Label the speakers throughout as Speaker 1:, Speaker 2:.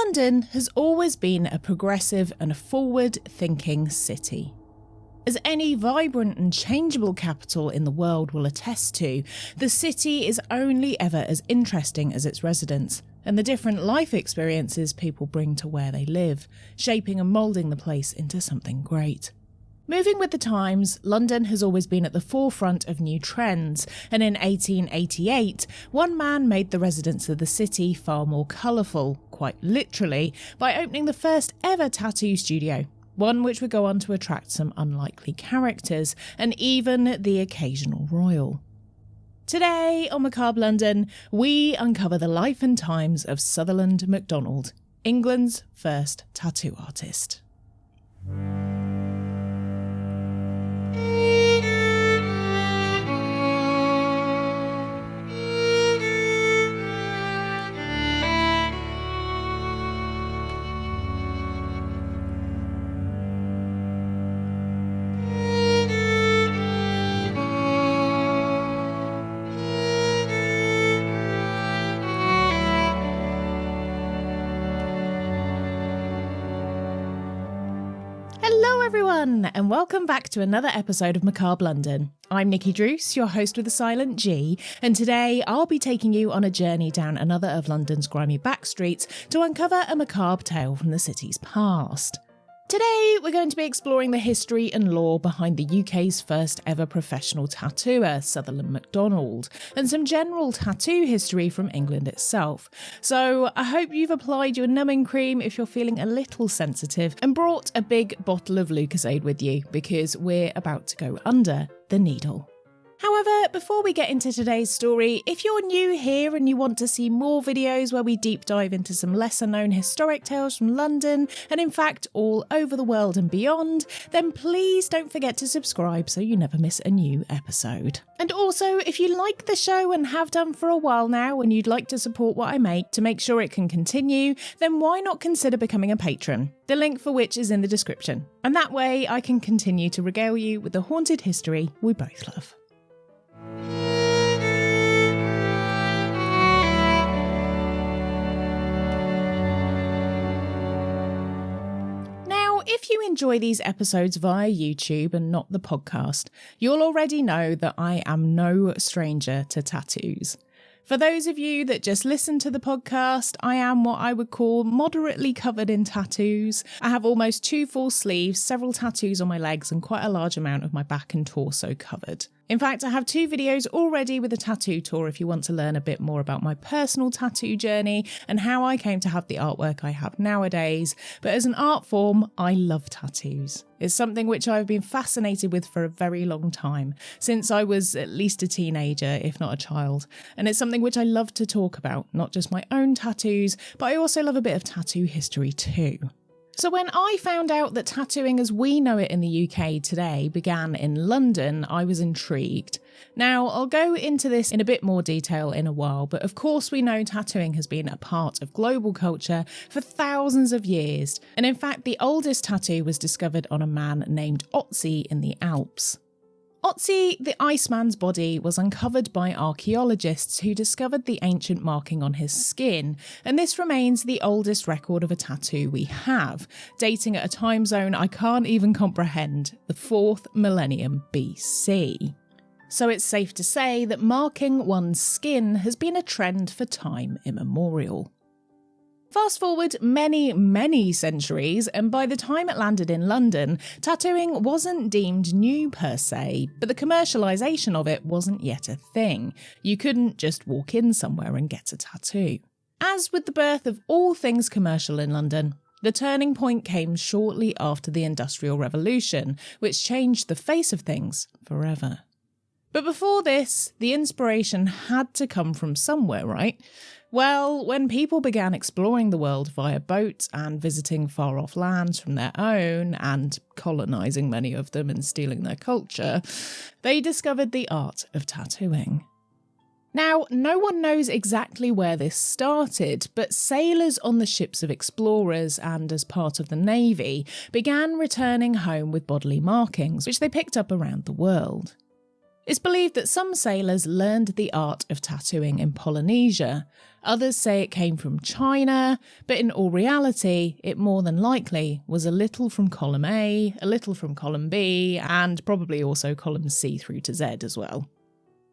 Speaker 1: London has always been a progressive and forward-thinking city. As any vibrant and changeable capital in the world will attest to, the city is only ever as interesting as its residents, and the different life experiences people bring to where they live, shaping and moulding the place into something great. Moving with the times, London has always been at the forefront of new trends, and in 1888, one man made the residents of the city far more colourful, quite literally, by opening the first ever tattoo studio, one which would go on to attract some unlikely characters, and even the occasional royal. Today on Macabre London, we uncover the life and times of Sutherland Macdonald, England's first tattoo artist. Hello everyone, and welcome back to another episode of Macabre London. I'm Nikki Druce, your host with a silent G, and today I'll be taking you on a journey down another of London's grimy backstreets to uncover a macabre tale from the city's past. Today we're going to be exploring the history and lore behind the UK's first ever professional tattooer, Sutherland Macdonald, and some general tattoo history from England itself. So I hope you've applied your numbing cream if you're feeling a little sensitive and brought a big bottle of Lucozade with you, because we're about to go under the needle. However, before we get into today's story, if you're new here and you want to see more videos where we deep dive into some lesser known historic tales from London, and in fact all over the world and beyond, then please don't forget to subscribe so you never miss a new episode. And also, if you like the show and have done for a while now and you'd like to support what I make to make sure it can continue, then why not consider becoming a patron? The link for which is in the description. And that way I can continue to regale you with the haunted history we both love. If you enjoy these episodes via YouTube and not the podcast, you'll already know that I am no stranger to tattoos. For those of you that just listen to the podcast, I am what I would call moderately covered in tattoos. I have almost 2 full sleeves, several tattoos on my legs, and quite a large amount of my back and torso covered. In fact, I have 2 videos already with a tattoo tour if you want to learn a bit more about my personal tattoo journey and how I came to have the artwork I have nowadays. But as an art form, I love tattoos. It's something which I've been fascinated with for a very long time, since I was at least a teenager, if not a child. And it's something which I love to talk about, not just my own tattoos, but I also love a bit of tattoo history too. So when I found out that tattooing as we know it in the UK today began in London, I was intrigued. Now, I'll go into this in a bit more detail in a while, but of course we know tattooing has been a part of global culture for thousands of years. And in fact, the oldest tattoo was discovered on a man named Otzi in the Alps. Otzi, the Iceman's body, was uncovered by archaeologists who discovered the ancient marking on his skin, and this remains the oldest record of a tattoo we have, dating at a time zone I can't even comprehend, the 4th millennium BC. So it's safe to say that marking one's skin has been a trend for time immemorial. Fast forward many centuries, and by the time it landed in London, tattooing wasn't deemed new per se, but the commercialisation of it wasn't yet a thing. You couldn't just walk in somewhere and get a tattoo. As with the birth of all things commercial in London, the turning point came shortly after the Industrial Revolution, which changed the face of things forever. But before this, the inspiration had to come from somewhere, right? Well, when people began exploring the world via boat and visiting far-off lands from their own, and colonising many of them and stealing their culture, they discovered the art of tattooing. Now, no one knows exactly where this started, but sailors on the ships of explorers and as part of the Navy began returning home with bodily markings, which they picked up around the world. It's believed that some sailors learned the art of tattooing in Polynesia. Others say it came from China, but in all reality, it more than likely was a little from column A, a little from column B, and probably also columns C through to Z as well.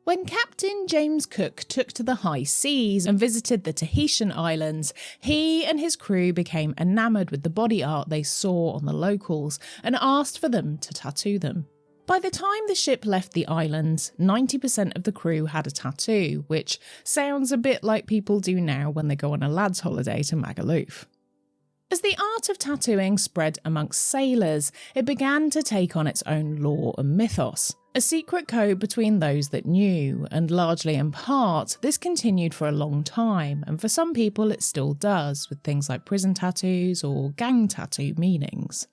Speaker 1: When Captain James Cook took to the high seas and visited the Tahitian islands, he and his crew became enamoured with the body art they saw on the locals and asked for them to tattoo them. By the time the ship left the islands, 90% of the crew had a tattoo, which sounds a bit like people do now when they go on a lads' holiday to Magaluf. As the art of tattooing spread amongst sailors, it began to take on its own lore and mythos, a secret code between those that knew, and largely in part, this continued for a long time, and for some people it still does, with things like prison tattoos or gang tattoo meanings.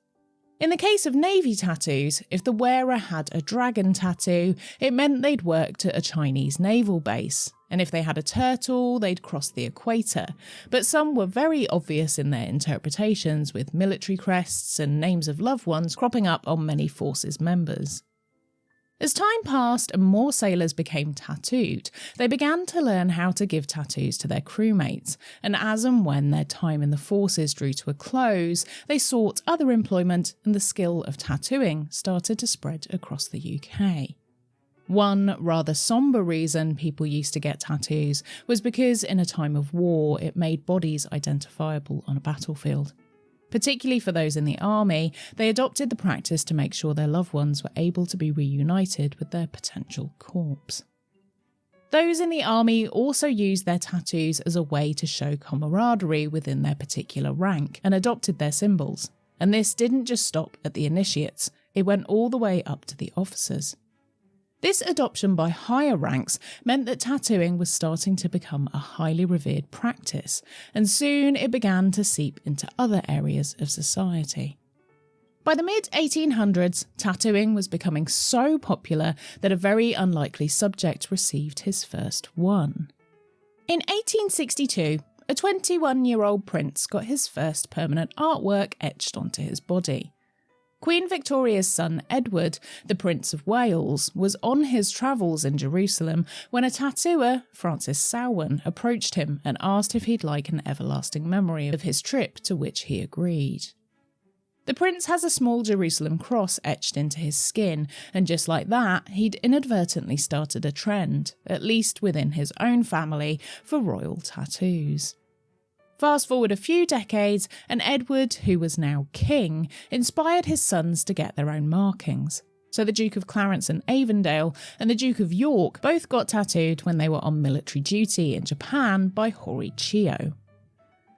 Speaker 1: In the case of navy tattoos, if the wearer had a dragon tattoo, it meant they'd worked at a Chinese naval base, and if they had a turtle, they'd crossed the equator, but some were very obvious in their interpretations, with military crests and names of loved ones cropping up on many forces members. As time passed and more sailors became tattooed, they began to learn how to give tattoos to their crewmates, and as and when their time in the forces drew to a close, they sought other employment and the skill of tattooing started to spread across the UK. One rather sombre reason people used to get tattoos was because in a time of war it made bodies identifiable on a battlefield. Particularly for those in the army, they adopted the practice to make sure their loved ones were able to be reunited with their potential corpse. Those in the army also used their tattoos as a way to show camaraderie within their particular rank and adopted their symbols. And this didn't just stop at the initiates, it went all the way up to the officers. This adoption by higher ranks meant that tattooing was starting to become a highly revered practice, and soon it began to seep into other areas of society. By the mid-1800s, tattooing was becoming so popular that a very unlikely subject received his first one. In 1862, a 21-year-old prince got his first permanent artwork etched onto his body. Queen Victoria's son Edward, the Prince of Wales, was on his travels in Jerusalem when a tattooer, Francis Salwin, approached him and asked if he'd like an everlasting memory of his trip, to which he agreed. The prince has a small Jerusalem cross etched into his skin, and just like that, he'd inadvertently started a trend, at least within his own family, for royal tattoos. Fast forward a few decades, and Edward, who was now king, inspired his sons to get their own markings. So the Duke of Clarence and Avondale and the Duke of York both got tattooed when they were on military duty in Japan by Hori Chiyo.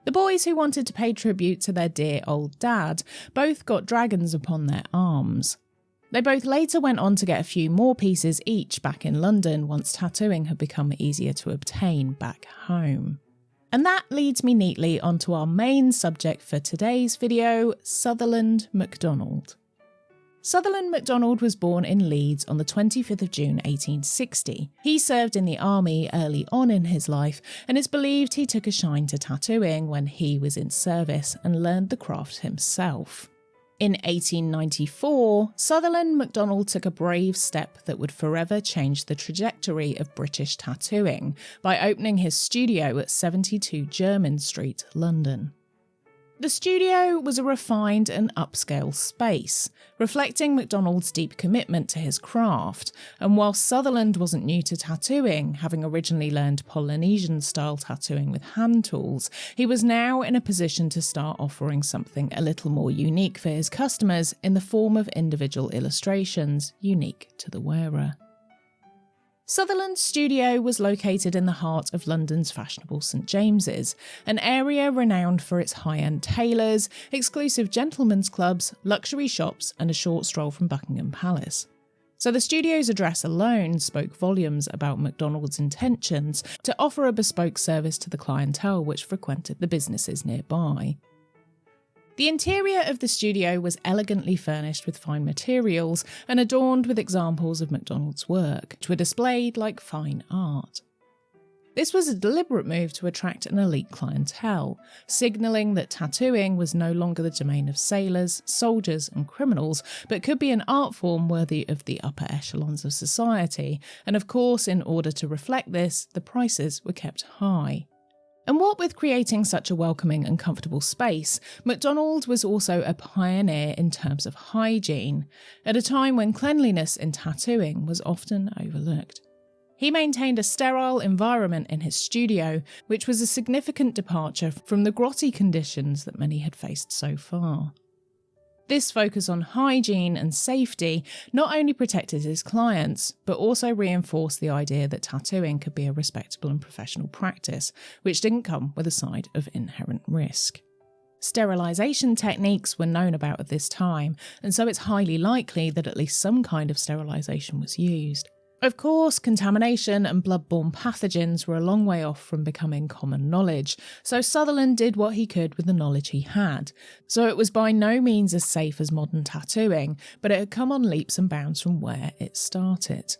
Speaker 1: The boys who wanted to pay tribute to their dear old dad both got dragons upon their arms. They both later went on to get a few more pieces each back in London once tattooing had become easier to obtain back home. And that leads me neatly onto our main subject for today's video, Sutherland Macdonald. Sutherland Macdonald was born in Leeds on the 25th of June 1860. He served in the army early on in his life, and it's believed he took a shine to tattooing when he was in service and learned the craft himself. In 1894, Sutherland Macdonald took a brave step that would forever change the trajectory of British tattooing by opening his studio at 72 Jermyn Street, London. The studio was a refined and upscale space, reflecting Macdonald's deep commitment to his craft, and whilst Sutherland wasn't new to tattooing, having originally learned Polynesian-style tattooing with hand tools, he was now in a position to start offering something a little more unique for his customers in the form of individual illustrations unique to the wearer. Sutherland's studio was located in the heart of London's fashionable St James's, an area renowned for its high-end tailors, exclusive gentlemen's clubs, luxury shops and a short stroll from Buckingham Palace. So the studio's address alone spoke volumes about Macdonald's intentions to offer a bespoke service to the clientele which frequented the businesses nearby. The interior of the studio was elegantly furnished with fine materials and adorned with examples of Macdonald's work, which were displayed like fine art. This was a deliberate move to attract an elite clientele, signalling that tattooing was no longer the domain of sailors, soldiers and criminals, but could be an art form worthy of the upper echelons of society, and of course, in order to reflect this, the prices were kept high. And what with creating such a welcoming and comfortable space, Macdonald was also a pioneer in terms of hygiene, at a time when cleanliness in tattooing was often overlooked. He maintained a sterile environment in his studio, which was a significant departure from the grotty conditions that many had faced so far. This focus on hygiene and safety not only protected his clients, but also reinforced the idea that tattooing could be a respectable and professional practice, which didn't come with a side of inherent risk. Sterilisation techniques were known about at this time, and so it's highly likely that at least some kind of sterilisation was used. Of course, contamination and blood-borne pathogens were a long way off from becoming common knowledge, so Sutherland did what he could with the knowledge he had. So it was by no means as safe as modern tattooing, but it had come on leaps and bounds from where it started.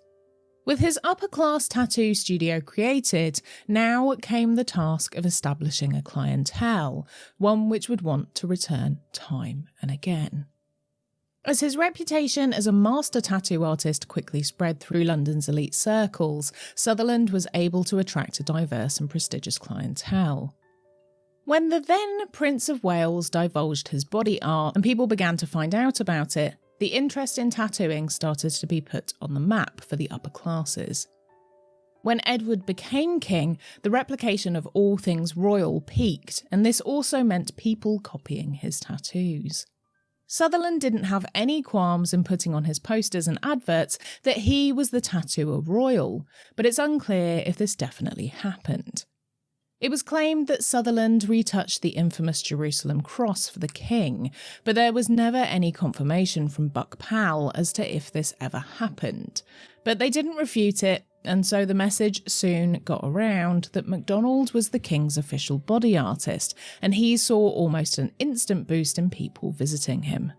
Speaker 1: With his upper-class tattoo studio created, now came the task of establishing a clientele, one which would want to return time and again. As his reputation as a master tattoo artist quickly spread through London's elite circles, Sutherland was able to attract a diverse and prestigious clientele. When the then Prince of Wales divulged his body art and people began to find out about it, the interest in tattooing started to be put on the map for the upper classes. When Edward became king, the replication of all things royal peaked, and this also meant people copying his tattoos. Sutherland didn't have any qualms in putting on his posters and adverts that he was the tattooer royal, but it's unclear if this definitely happened. It was claimed that Sutherland retouched the infamous Jerusalem cross for the king, but there was never any confirmation from Buck Powell as to if this ever happened. But they didn't refute it, and so the message soon got around that Macdonald was the king's official body artist, and he saw almost an instant boost in people visiting him.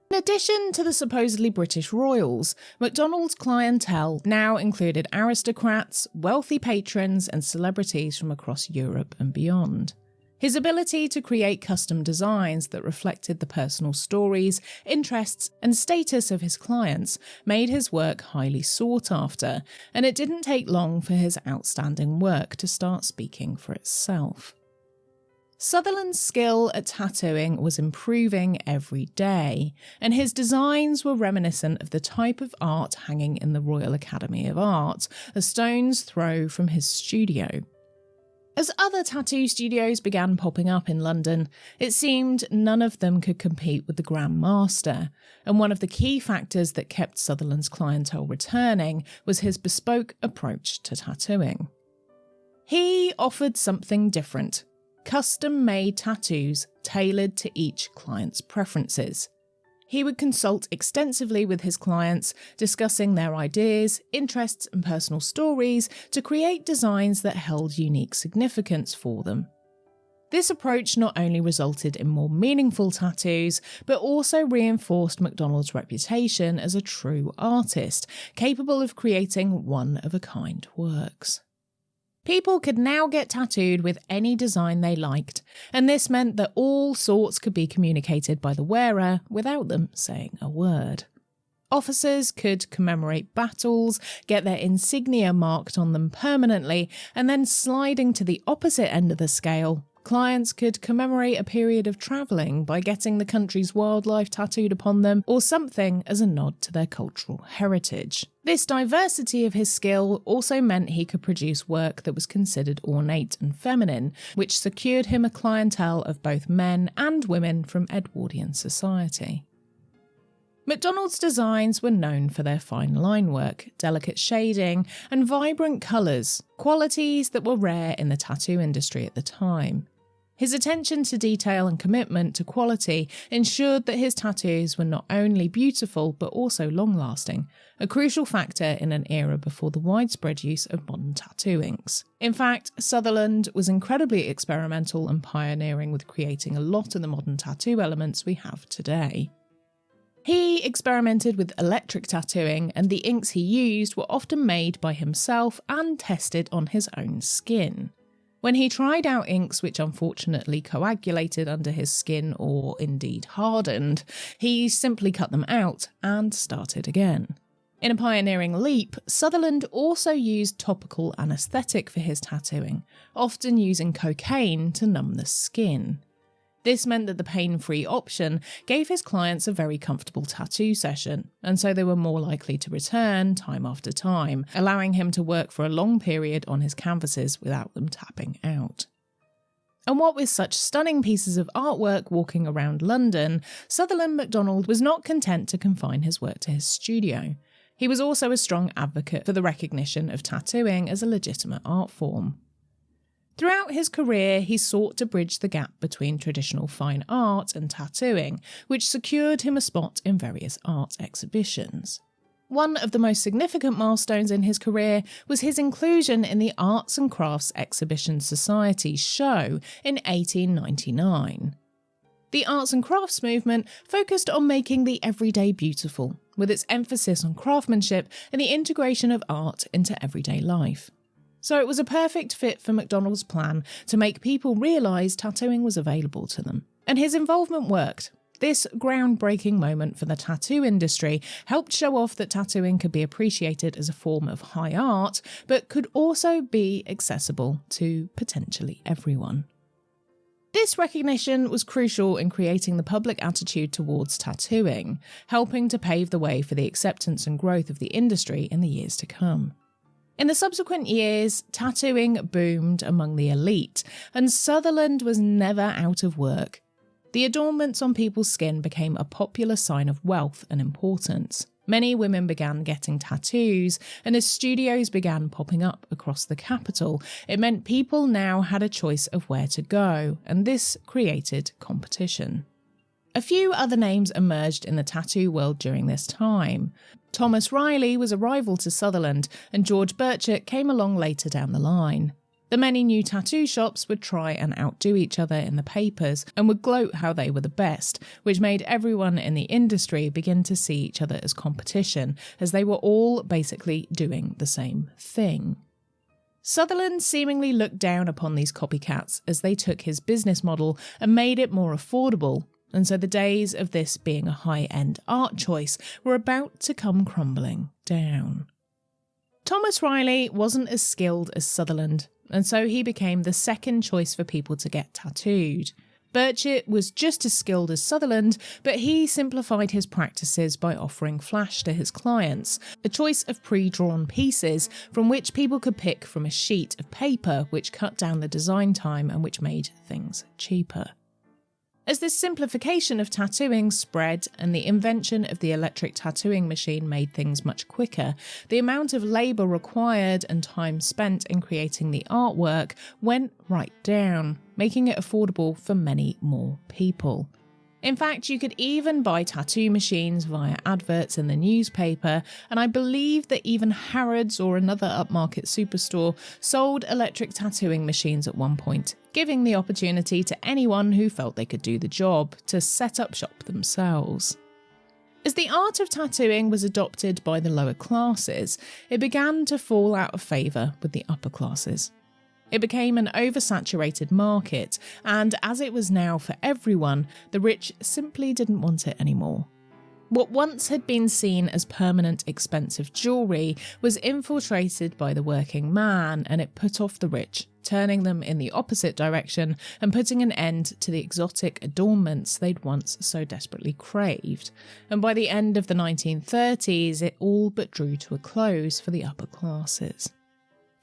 Speaker 1: In addition to the supposedly British royals, Macdonald's clientele now included aristocrats, wealthy patrons, and celebrities from across Europe and beyond. His ability to create custom designs that reflected the personal stories, interests, and status of his clients made his work highly sought after, and it didn't take long for his outstanding work to start speaking for itself. Sutherland's skill at tattooing was improving every day, and his designs were reminiscent of the type of art hanging in the Royal Academy of Art, a stone's throw from his studio. As other tattoo studios began popping up in London, it seemed none of them could compete with the Grand Master, and one of the key factors that kept Sutherland's clientele returning was his bespoke approach to tattooing. He offered something different: custom-made tattoos tailored to each client's preferences. He would consult extensively with his clients, discussing their ideas, interests and personal stories to create designs that held unique significance for them. This approach not only resulted in more meaningful tattoos, but also reinforced Macdonald's reputation as a true artist, capable of creating one-of-a-kind works. People could now get tattooed with any design they liked, and this meant that all sorts could be communicated by the wearer without them saying a word. Officers could commemorate battles, get their insignia marked on them permanently, and then sliding to the opposite end of the scale, clients could commemorate a period of travelling by getting the country's wildlife tattooed upon them or something as a nod to their cultural heritage. This diversity of his skill also meant he could produce work that was considered ornate and feminine, which secured him a clientele of both men and women from Edwardian society. Macdonald's designs were known for their fine line work, delicate shading, and vibrant colours, qualities that were rare in the tattoo industry at the time. His attention to detail and commitment to quality ensured that his tattoos were not only beautiful but also long-lasting, a crucial factor in an era before the widespread use of modern tattoo inks. In fact, Sutherland was incredibly experimental and pioneering with creating a lot of the modern tattoo elements we have today. He experimented with electric tattooing, and the inks he used were often made by himself and tested on his own skin. When he tried out inks which unfortunately coagulated under his skin or indeed hardened, he simply cut them out and started again. In a pioneering leap, Sutherland also used topical anaesthetic for his tattooing, often using cocaine to numb the skin. This meant that the pain-free option gave his clients a very comfortable tattoo session, and so they were more likely to return time after time, allowing him to work for a long period on his canvases without them tapping out. And what with such stunning pieces of artwork walking around London, Sutherland Macdonald was not content to confine his work to his studio. He was also a strong advocate for the recognition of tattooing as a legitimate art form. Throughout his career, he sought to bridge the gap between traditional fine art and tattooing, which secured him a spot in various art exhibitions. One of the most significant milestones in his career was his inclusion in the Arts and Crafts Exhibition Society's show in 1899. The arts and crafts movement focused on making the everyday beautiful, with its emphasis on craftsmanship and the integration of art into everyday life. So it was a perfect fit for Macdonald's plan to make people realise tattooing was available to them. And his involvement worked. This groundbreaking moment for the tattoo industry helped show off that tattooing could be appreciated as a form of high art, but could also be accessible to potentially everyone. This recognition was crucial in creating the public attitude towards tattooing, helping to pave the way for the acceptance and growth of the industry in the years to come. In the subsequent years, tattooing boomed among the elite, and Sutherland was never out of work. The adornments on people's skin became a popular sign of wealth and importance. Many women began getting tattoos, and as studios began popping up across the capital, it meant people now had a choice of where to go, and this created competition. A few other names emerged in the tattoo world during this time. Thomas Riley was a rival to Sutherland, and George Birchett came along later down the line. The many new tattoo shops would try and outdo each other in the papers and would gloat how they were the best, which made everyone in the industry begin to see each other as competition, as they were all basically doing the same thing. Sutherland seemingly looked down upon these copycats as they took his business model and made it more affordable, and so the days of this being a high-end art choice were about to come crumbling down. Thomas Riley wasn't as skilled as Sutherland, and so he became the second choice for people to get tattooed. Birchett was just as skilled as Sutherland, but he simplified his practices by offering flash to his clients, a choice of pre-drawn pieces from which people could pick from a sheet of paper, which cut down the design time and which made things cheaper. As this simplification of tattooing spread and the invention of the electric tattooing machine made things much quicker, the amount of labour required and time spent in creating the artwork went right down, making it affordable for many more people. In fact, you could even buy tattoo machines via adverts in the newspaper, and I believe that even Harrods or another upmarket superstore sold electric tattooing machines at one point, giving the opportunity to anyone who felt they could do the job to set up shop themselves. As the art of tattooing was adopted by the lower classes, it began to fall out of favour with the upper classes. It became an oversaturated market, and as it was now for everyone, the rich simply didn't want it anymore. What once had been seen as permanent expensive jewellery was infiltrated by the working man, and it put off the rich, turning them in the opposite direction and putting an end to the exotic adornments they'd once so desperately craved. And by the end of the 1930s, it all but drew to a close for the upper classes.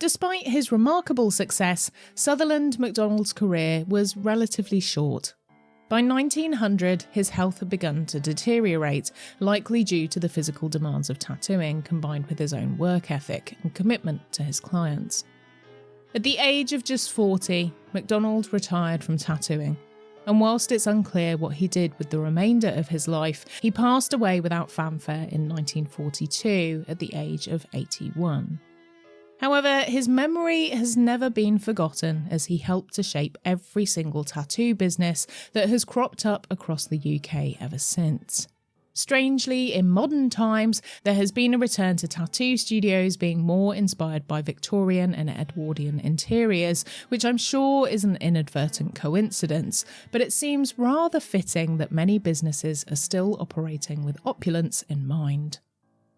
Speaker 1: Despite his remarkable success, Sutherland Macdonald's career was relatively short. By 1900, his health had begun to deteriorate, likely due to the physical demands of tattooing combined with his own work ethic and commitment to his clients. At the age of just 40, Macdonald retired from tattooing, and whilst it's unclear what he did with the remainder of his life, he passed away without fanfare in 1942 at the age of 81. However, his memory has never been forgotten as he helped to shape every single tattoo business that has cropped up across the UK ever since. Strangely, in modern times, there has been a return to tattoo studios being more inspired by Victorian and Edwardian interiors, which I'm sure is an inadvertent coincidence, but it seems rather fitting that many businesses are still operating with opulence in mind.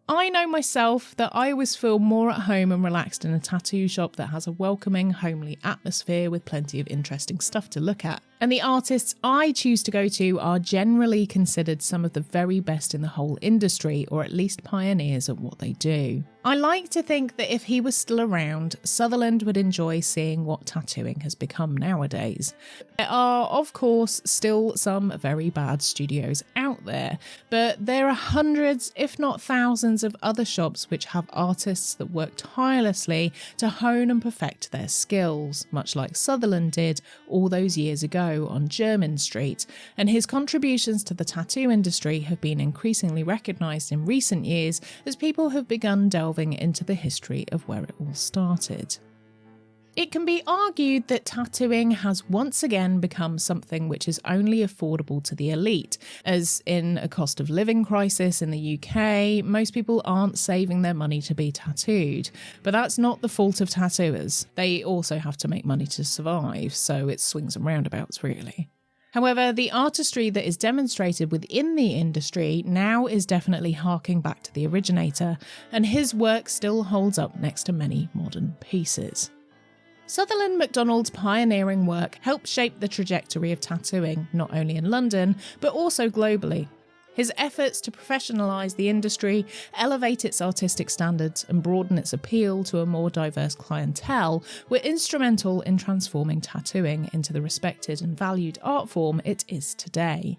Speaker 1: I know myself that I always feel more at home and relaxed in a tattoo shop that has a welcoming, homely atmosphere with plenty of interesting stuff to look at. And the artists I choose to go to are generally considered some of the very best in the whole industry, or at least pioneers at what they do. I like to think that if he was still around, Sutherland would enjoy seeing what tattooing has become nowadays. There are, of course, still some very bad studios out there, but there are hundreds, if not thousands, of other shops which have artists that work tirelessly to hone and perfect their skills, much like Sutherland did all those years ago on Jermyn Street, and his contributions to the tattoo industry have been increasingly recognised in recent years as people have begun delving into the history of where it all started. It can be argued that tattooing has once again become something which is only affordable to the elite, as in a cost of living crisis in the UK, most people aren't saving their money to be tattooed. But that's not the fault of tattooers. They also have to make money to survive, so it swings and roundabouts really. However, the artistry that is demonstrated within the industry now is definitely harking back to the originator, and his work still holds up next to many modern pieces. Sutherland Macdonald's pioneering work helped shape the trajectory of tattooing, not only in London, but also globally. His efforts to professionalise the industry, elevate its artistic standards and broaden its appeal to a more diverse clientele were instrumental in transforming tattooing into the respected and valued art form it is today.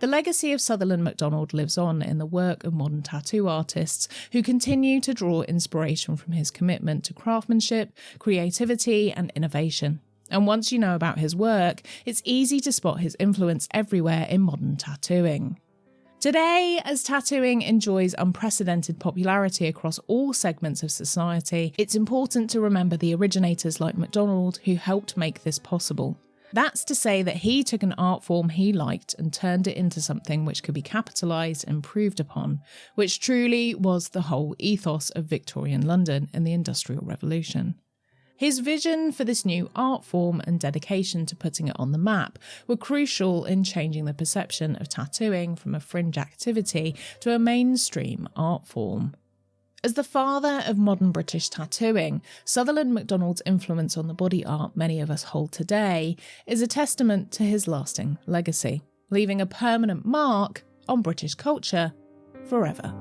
Speaker 1: The legacy of Sutherland Macdonald lives on in the work of modern tattoo artists who continue to draw inspiration from his commitment to craftsmanship, creativity and innovation. And once you know about his work, it's easy to spot his influence everywhere in modern tattooing. Today, as tattooing enjoys unprecedented popularity across all segments of society, it's important to remember the originators like Macdonald who helped make this possible. That's to say that he took an art form he liked and turned it into something which could be capitalised and improved upon, which truly was the whole ethos of Victorian London and the Industrial Revolution. His vision for this new art form and dedication to putting it on the map were crucial in changing the perception of tattooing from a fringe activity to a mainstream art form. As the father of modern British tattooing, Sutherland Macdonald's influence on the body art many of us hold today is a testament to his lasting legacy, leaving a permanent mark on British culture forever.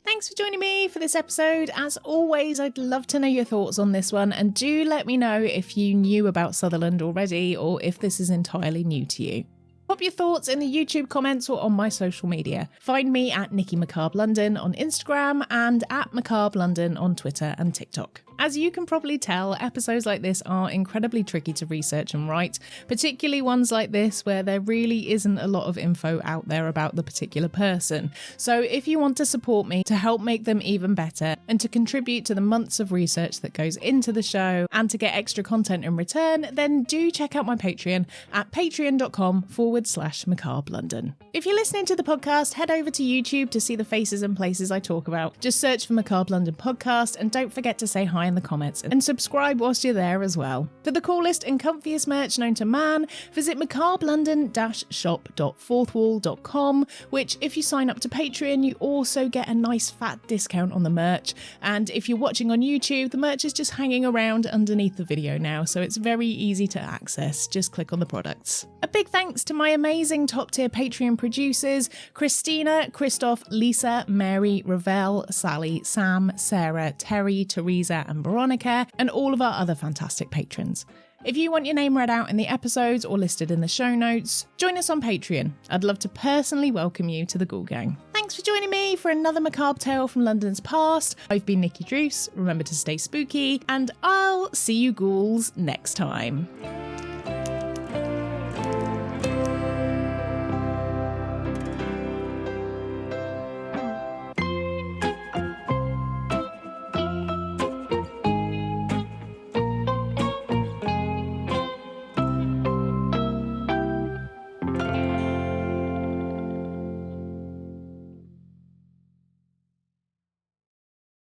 Speaker 1: Thanks for joining me for this episode. As always, I'd love to know your thoughts on this one, and do let me know if you knew about Sutherland already or if this is entirely new to you. Pop your thoughts in the YouTube comments or on my social media. Find me at Nikki Macabre London on Instagram and at Macabre London on Twitter and TikTok. As you can probably tell, episodes like this are incredibly tricky to research and write, particularly ones like this where there really isn't a lot of info out there about the particular person. So if you want to support me to help make them even better and to contribute to the months of research that goes into the show and to get extra content in return, then do check out my Patreon at patreon.com/Macabre London. If you're listening to the podcast, head over to YouTube to see the faces and places I talk about. Just search for Macabre London Podcast and don't forget to say hi in the comments and subscribe whilst you're there as well. For the coolest and comfiest merch known to man, visit macabrelondon-shop.fourthwall.com, which if you sign up to Patreon, you also get a nice fat discount on the merch. And if you're watching on YouTube, the merch is just hanging around underneath the video now, so it's very easy to access. Just click on the products. A big thanks to my amazing top tier Patreon producers, Christina, Christoph, Lisa, Mary, Ravel, Sally, Sam, Sarah, Terry, Teresa and Veronica, and all of our other fantastic patrons. If you want your name read out in the episodes or listed in the show notes, join us on Patreon. I'd love to personally welcome you to the Ghoul Gang. Thanks for joining me for another macabre tale from London's past. I've been Nikki Druce. Remember to stay spooky, and I'll see you ghouls next time.